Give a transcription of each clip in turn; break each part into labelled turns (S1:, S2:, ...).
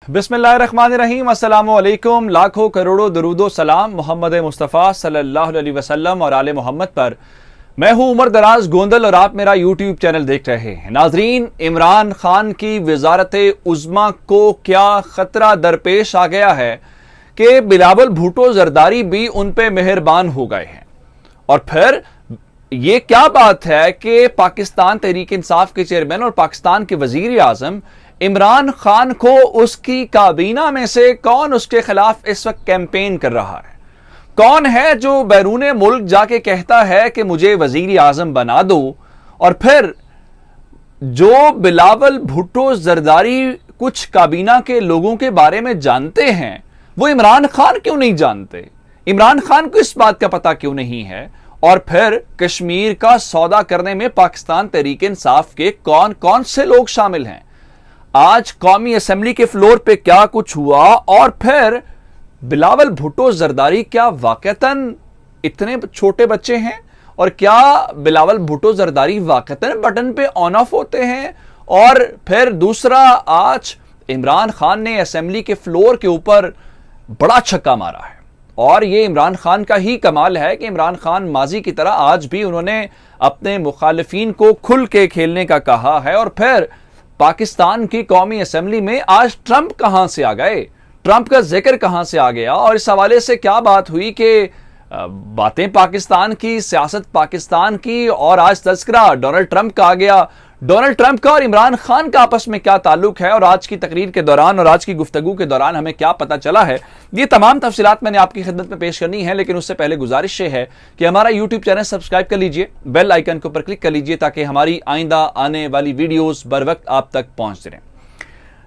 S1: बिस्मिल्लाहिर्रहमानिर्रहीम, अस्सलामु अलैकुम। लाखों करोड़ों दरूदो सलाम मोहम्मद मुस्तफ़ा सल्लल्लाहु अलैहि वसल्लम और आले मोहम्मद पर। मैं हूं उमर दराज गोंदल और आप मेरा यूट्यूब चैनल देख रहे हैं। नाजरीन, इमरान खान की वजारत उज़्मा को क्या खतरा दरपेश आ गया है कि बिलावल भुट्टो जरदारी भी उन पे मेहरबान हो गए हैं। और फिर ये क्या बात है कि पाकिस्तान तहरीक इंसाफ के चेयरमैन और पाकिस्तान के वजीर आजम इमरान खान को उसकी काबीना में से कौन उसके खिलाफ इस वक्त कैंपेन कर रहा है? कौन है जो बैरून मुल्क जाके कहता है कि मुझे वजीर आजम बना दो, और फिर जो बिलावल भुट्टो जरदारी कुछ काबीना के लोगों के बारे में जानते हैं वो इमरान खान क्यों नहीं जानते? इमरान खान को इस बात का पता क्यों नहीं है? और फिर कश्मीर का सौदा करने में पाकिस्तान तहरीक इंसाफ के कौन कौन से लोग शामिल हैं? आज कौमी असेंबली के फ्लोर पे क्या कुछ हुआ, और फिर बिलावल भुट्टो जरदारी क्या वाकईतन इतने छोटे बच्चे हैं? और क्या बिलावल भुट्टो जरदारी वाकईतन बटन पे ऑन ऑफ होते हैं? और फिर दूसरा, आज इमरान खान ने असेंबली के फ्लोर के ऊपर बड़ा छक्का मारा है, और ये इमरान खान का ही कमाल है कि इमरान खान माजी की तरह आज भी उन्होंने अपने मुखालिफिन को खुल के खेलने का कहा है। और फिर पाकिस्तान की कौमी असेंबली में आज ट्रंप कहां से आ गए, ट्रंप का जिक्र कहां से आ गया, और इस हवाले से क्या बात हुई कि बातें पाकिस्तान की, सियासत पाकिस्तान की, और आज तज़किरा डोनाल्ड ट्रंप का आ गया। डोनाल्ड ट्रंप का और इमरान खान का आपस में क्या ताल्लुक है, और आज की तकरीर के दौरान और आज की गुफ्तगू के दौरान हमें क्या पता चला है, ये तमाम तफसीलात मैंने आपकी खिदमत में पेश करनी है। लेकिन उससे पहले गुजारिश ये है कि हमारा यूट्यूब चैनल सब्सक्राइब कर लीजिए, बेल आइकन के ऊपर क्लिक कर लीजिए, ताकि हमारी आइंदा आने वाली वीडियोस बर वक्त आप तक पहुंचते रहें।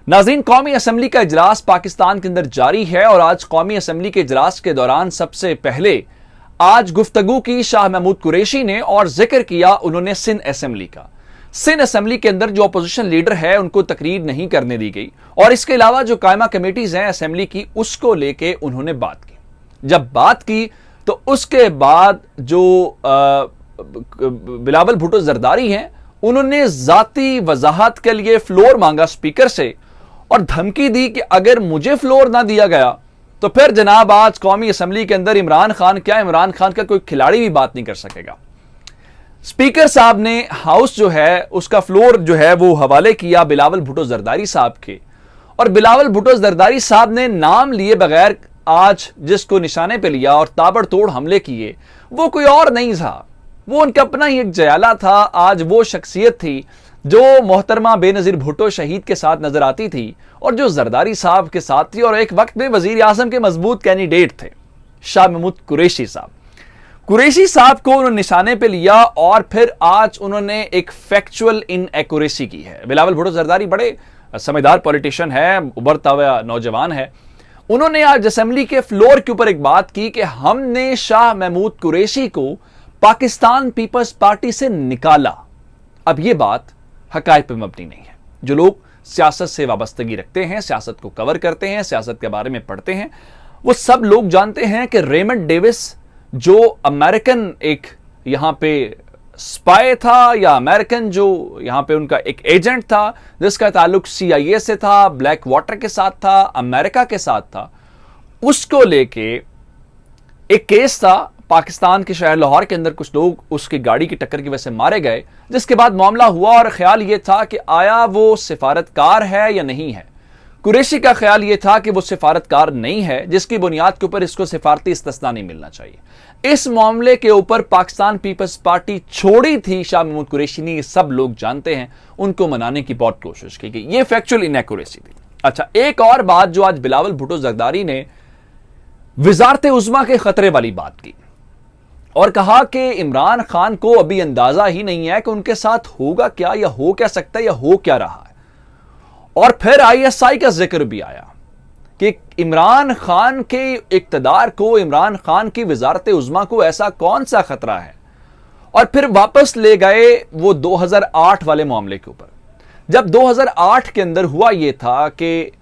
S1: नाज़रीन, कौमी असेंबली का इजलास पाकिस्तान के अंदर जारी है, और आज कौमी असेंबली के इजलास के दौरान सबसे पहले आज गुफ्तगू की शाह महमूद कुरैशी ने, और जिक्र किया उन्होंने सिंध असेंबली का। सिंध असेंबली के अंदर जो अपोजिशन लीडर है उनको तकरीर नहीं करने दी गई, और इसके अलावा जो कायमा कमेटीज हैं असेंबली की, उसको लेके उन्होंने बात की। जब बात की तो उसके बाद जो बिलावल भुट्टो जरदारी हैं उन्होंने जाती वजाहत के लिए फ्लोर मांगा स्पीकर से, और धमकी दी कि अगर मुझे फ्लोर ना दिया गया तो फिर जनाब आज कौमी असेंबली के अंदर इमरान खान क्या, इमरान खान का कोई खिलाड़ी भी बात नहीं कर सकेगा। स्पीकर साहब ने हाउस जो है उसका फ्लोर जो है वो हवाले किया बिलावल भुट्टो जरदारी साहब के, और बिलावल भुट्टो जरदारी साहब ने नाम लिए बगैर आज जिसको निशाने पे लिया और ताबड़तोड़ हमले किए वो कोई और नहीं था, वो उनका अपना ही एक जयाला था। आज वो शख्सियत थी जो मोहतरमा बेनज़ीर भुट्टो शहीद के साथ नजर आती थी, और जो जरदारी साहब के साथ थी, और एक वक्त में वजीर आजम के मजबूत कैंडिडेट थे शाह महमूद कुरैशी साहब। कुरैशी साहब को उन्होंने निशाने पे लिया, और फिर आज उन्होंने एक फैक्चुअल इनएक्यूरेसी की है। बिलावल भुट्टो जरदारी बड़े समझदार पॉलिटिशियन है, उभरता हुआ नौजवान है। उन्होंने आज असेंबली के फ्लोर के ऊपर एक बात की कि हमने शाह महमूद कुरैशी को पाकिस्तान पीपल्स पार्टी से निकाला। अब यह बात हकायक पे मबनी नहीं है। जो लोग सियासत से वाबस्तगी रखते हैं, सियासत को कवर करते हैं, सियासत के बारे में पढ़ते हैं, वो सब लोग जानते हैं कि रेमंड डेविस जो अमेरिकन एक यहां पे स्पाई था, या अमेरिकन जो यहां पे उनका एक एजेंट था जिसका ताल्लुक CIA से था, ब्लैक वाटर के साथ था, अमेरिका के साथ था, उसको लेके एक केस था पाकिस्तान के शहर लाहौर के अंदर। कुछ लोग उसकी गाड़ी की टक्कर की वजह से मारे गए, जिसके बाद मामला हुआ और ख्याल यह था कि आया वो सिफारतकार है या नहीं है। कुरैशी का ख्याल यह था कि वो सिफारतकार नहीं है, जिसकी बुनियाद के ऊपर इसको सिफारती इस्तिस्ना नहीं मिलना चाहिए। इस मामले के ऊपर पाकिस्तान पीपल्स पार्टी छोड़ी थी शाह महमूद कुरैशी ने, ये सब लोग जानते हैं, उनको मनाने की बहुत कोशिश की गई। ये फैक्चुअल इनएक्यूरेसी थी। अच्छा, एक और बात जो आज बिलावल भुट्टो जरदारी ने वजारत उज़्मा के खतरे वाली बात की, और कहा कि इमरान खान को अभी अंदाजा ही नहीं है कि उनके साथ होगा क्या, या हो क्या सकता है, या हो क्या रहा है। और फिर ISI का जिक्र भी आया कि इमरान खान के इक्तदार को, इमरान खान की वजारत उज़्मा को ऐसा कौन सा खतरा है, और फिर वापस ले गए वो 2008 वाले मामले के ऊपर। जब 2008 के अंदर हुआ यह था कि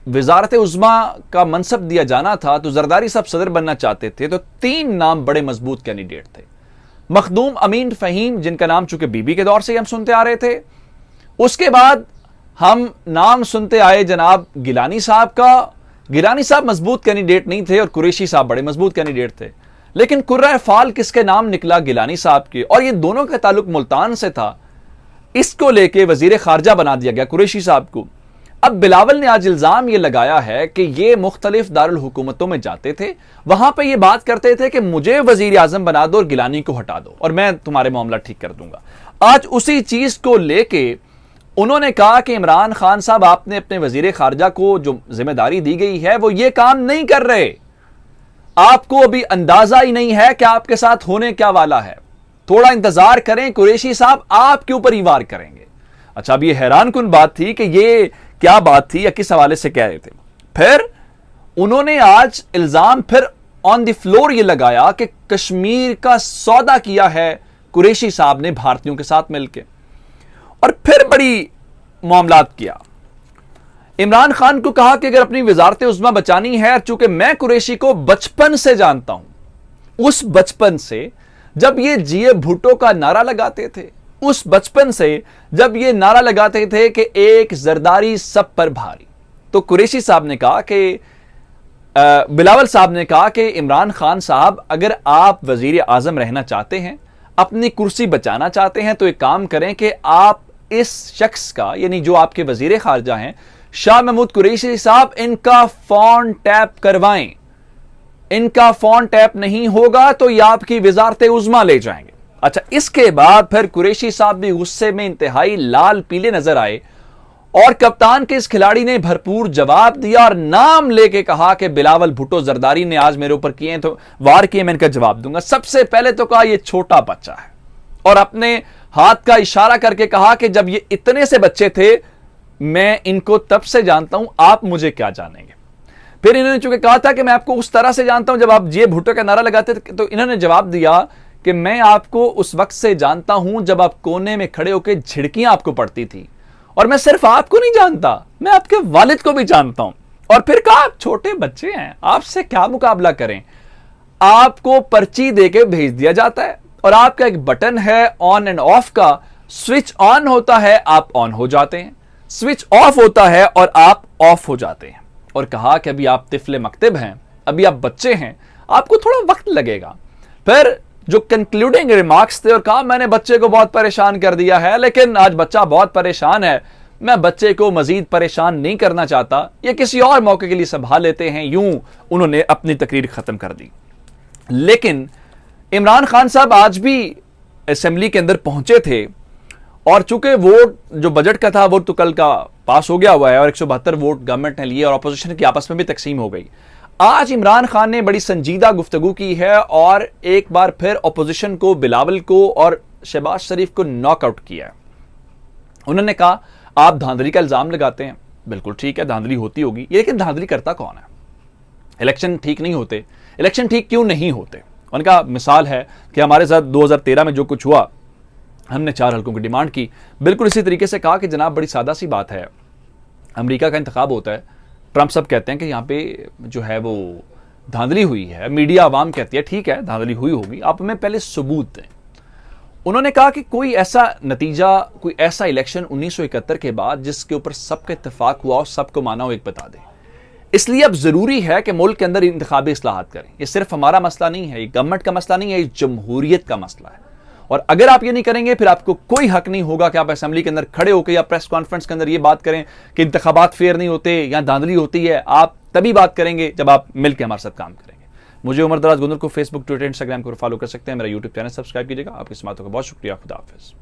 S1: वजारत उज़्मा का मनसब दिया जाना था, तो जरदारी साहब सदर बनना चाहते थे, तो 3 नाम बड़े मजबूत कैंडिडेट थे। मखदूम अमीन फ़हीम, जिनका नाम चूंकि बीबी के दौर से हम सुनते आ रहे थे, उसके बाद हम नाम सुनते आए जनाब गिलानी साहब का। गिलानी साहब मजबूत कैंडिडेट नहीं थे और कुरैशी साहब बड़े मजबूत कैंडिडेट थे, लेकिन कुर्रा फाल किसके नाम निकला? गिलानी साहब के, और ये दोनों का ताल्लुक मुल्तान से था। इसको लेके वजीर खारजा बना दिया गया कुरैशी साहब को। अब बिलावल ने आज इल्जाम ये लगाया है कि ये मुख्तलिफ दारुल हुकूमतों में जाते थे, वहां पे ये बात करते थे कि मुझे वजीर आजम बना दो और गिलानी को हटा दो और मैं तुम्हारे मामला ठीक कर दूंगा। आज उसी चीज को लेके उन्होंने कहा कि इमरान खान साहब, आपने अपने वजीर खारजा को जो जिम्मेदारी दी गई है वो ये काम नहीं कर रहे। आपको अभी अंदाजा ही नहीं है कि आपके साथ होने क्या वाला है। थोड़ा इंतजार करें, कुरैशी साहब आपके ऊपर ही वार करेंगे। अच्छा, अब ये हैरान कुन बात थी कि ये क्या बात थी या किस हवाले से कह रहे थे। फिर उन्होंने आज इल्जाम फिर ऑन द फ्लोर ये लगाया कि कश्मीर का सौदा किया है कुरैशी साहब ने भारतीयों के साथ मिलकर, और फिर बड़ी मामलात किया। इमरान खान को कहा कि अगर अपनी वजारत उज़्मा बचानी है, चूंकि मैं कुरैशी को बचपन से जानता हूं, उस बचपन से जब ये जीए भुट्टो का नारा लगाते थे, उस बचपन से जब ये नारा लगाते थे कि एक जरदारी सब पर भारी, तो कुरैशी साहब ने कहा कि बिलावल साहब ने कहा कि इमरान खान साहब, अगर आप वजीर आजम रहना चाहते हैं, अपनी कुर्सी बचाना चाहते हैं, तो एक काम करें कि आप इस शख्स का, यानी जो आपके वजीर खारजा हैं शाह महमूद कुरैशी साहब, इनका फोन टैप करवाएं। इनका फोन टैप नहीं होगा तो ये आपकी वजारत उज़्मा ले जाएंगे। अच्छा, इसके बाद फिर कुरैशी साहब भी गुस्से में इंतहाई लाल पीले नजर आए और कप्तान के इस खिलाड़ी ने भरपूर जवाब दिया और नाम लेके कहा कि बिलावल भुट्टो जरदारी ने आज मेरे ऊपर किए तो वार किए, मैं इनका जवाब दूंगा। सबसे पहले तो कहा यह छोटा बच्चा है, और अपने हाथ का इशारा करके कहा कि जब ये इतने से बच्चे थे, मैं इनको तब से जानता हूं, आप मुझे क्या जानेंगे। फिर इन्होंने चूंकि कहा था कि मैं आपको उस तरह से जानता हूं जब आप जीए भुट्टो का नारा लगाते थे, तो इन्होंने जवाब दिया कि मैं आपको उस वक्त से जानता हूं जब आप कोने में खड़े होकर झिड़कियां आपको पड़ती थी, और मैं सिर्फ आपको नहीं जानता, मैं आपके वालिद को भी जानता हूं। और फिर कहा आप छोटे बच्चे हैं, आपसे क्या मुकाबला करें। आपको पर्ची देके भेज दिया जाता है और आपका एक बटन है ऑन एंड ऑफ का, स्विच ऑन होता है आप ऑन हो जाते हैं, स्विच ऑफ होता है और आप ऑफ हो जाते हैं। और कहा कि अभी आप तिफले मकतब हैं, अभी आप बच्चे हैं, आपको थोड़ा वक्त लगेगा। फिर जो कंक्लूडिंग रिमार्क्स थे और कहा मैंने बच्चे को बहुत परेशान कर दिया है, लेकिन आज बच्चा बहुत परेशान है, मैं बच्चे को मजीद परेशान नहीं करना चाहता, ये किसी और मौके के लिए संभाल लेते हैं। यूं उन्होंने अपनी तकरीर खत्म कर दी। लेकिन इमरान खान साहब आज भी असेंबली के अंदर पहुंचे थे, और चूंकि वोट जो बजट का था वो तो कल का पास हो गया हुआ है और 172 वोट गवर्नमेंट ने लिए और अपोजिशन की आपस में भी तकसीम हो गई। आज इमरान खान ने बड़ी संजीदा गुफ्तगू की है और एक बार फिर अपोजिशन को, बिलावल को और शहबाज शरीफ को नॉकआउट किया है। उन्होंने कहा आप धांधली का इल्जाम लगाते हैं, बिल्कुल ठीक है, धांधली होती होगी, लेकिन धांधली करता कौन है? इलेक्शन ठीक नहीं होते। इलेक्शन ठीक क्यों नहीं होते? उनका मिसाल है कि हमारे साथ 2013 में जो कुछ हुआ, हमने 4 हल्कों की डिमांड की, बिल्कुल इसी तरीके से कहा कि जनाब बड़ी सादा सी बात है, अमेरिका का इंतखाब होता है, ट्रंप सब कहते हैं कि यहाँ पे जो है वो धांधली हुई है, मीडिया आवाम कहती है ठीक है धांधली हुई होगी, आप हमें पहले सबूत दें। उन्होंने कहा कि कोई ऐसा नतीजा, कोई ऐसा इलेक्शन 1971 के बाद जिसके ऊपर सबका इत्तेफाक हुआ और सबको माना हो, एक बता दें। इसलिए अब जरूरी है कि मुल्क के अंदर इंतखाबी इस्लाहात करें। ये सिर्फ हमारा मसला नहीं है, ये गवर्नमेंट का मसला नहीं है, ये जमहूरियत का मसला है। और अगर आप ये नहीं करेंगे फिर आपको कोई हक नहीं होगा कि आप असेंबली के अंदर खड़े होकर या प्रेस कॉन्फ्रेंस के अंदर ये बात करें कि इंतखाबात फेयर नहीं होते या धांधली होती है। आप तभी बात करेंगे जब आप मिलकर हमारे साथ काम करेंगे। मुझे उमर दराज गोंदल को फेसबुक, ट्विटर, इंस्टाग्राम को फॉलो कर सकते हैं। मेरा यूट्यूब चैनल सब्सक्राइब कीजिएगा। आपकी समातों का बहुत शुक्रिया। खुदा हाफिज़।